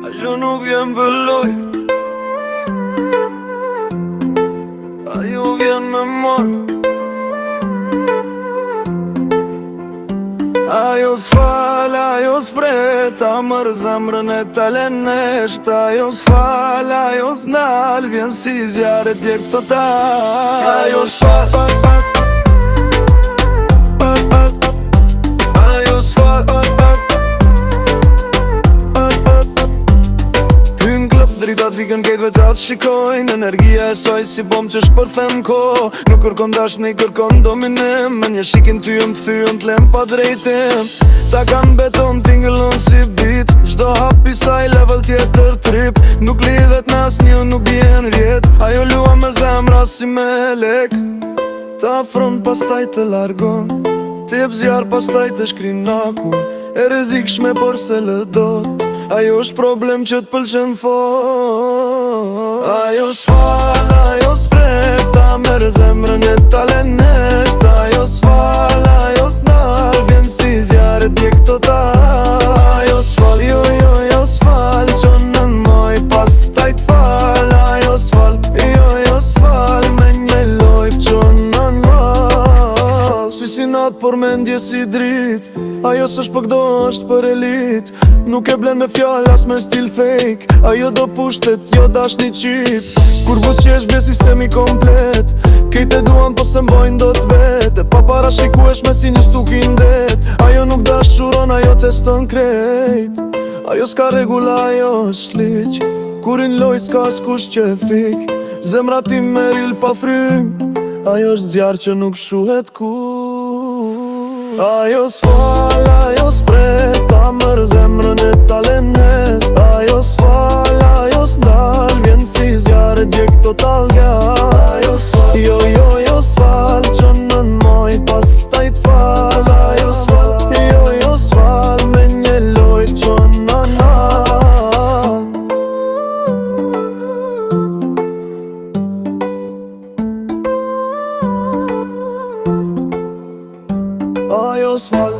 Ajo nuk vjen bëlloj, ajo vjen me mor. Ajo s'fal, ajo s'pret, ta mër zemrën e talenesht. Ajo s'fal, ajo s'nal, vjen si zjarë djek total. Ajo s'fal, ajo s'fal, hyn klub dritat vikën kejt veç atë shikojnë. Energia e saj si bom që shpërthem ko. Nuk kërkon dashni, kërkon dominim. Me një shikin ty jëm t'thyën t'lem pa drejtim. Ta kan beton t'ingëllon si bit. Gjdo hapi saj level tjetër trip. Nuk lidhet me asnjë, nuk bjen rjet. Ajo lua me zemra si me lek. Ta afron pastaj të largon. T'jep zjar pastaj të shkrin nakun. E rrezikshme por se lëdot. Ajo është problem që t'pëlqen fort. Ajo s'fal, ajo s'pret, ta merr zemrën e talenesht. Ajo s'fal, ajo s'nal, vjen si zjarë djek total. Ajo s'fal, jo s'fal, qonën moj pastaj t'fal. Ajo s'fal, jo s'fal, me një loj qonën val. Si sinat por mendje si drit. Ajo s'është për këdo është për elit. Nuk e blen me fjall as me stil fake. Ajo do pushtet, jo dashni qip. Kur bus qesh bje sistemi komplet. Kejt e duan po se mbojnë do t'vet. E pa para shikuesh me si një stukin det. Ajo nuk dashuron, ajo teston krejt. Ajo s'ka regula, ajo është liq. Kurin loj s'ka s'kush që fik. Zemra ti meril pa frym. Ajo është zjarë që nuk shuhet kur. Ajo s'fal, ajo s'pret, ta mër zemrën e talenesht. Ajo s'fal, ajo s'nal, vjen si zjarë djek total gal. Ajo s'fal, jo s'fal, qonën moj pastaj t'fal. Ajo s'fal, jo s'fal, me një loj qonën val. Ajo s'fal.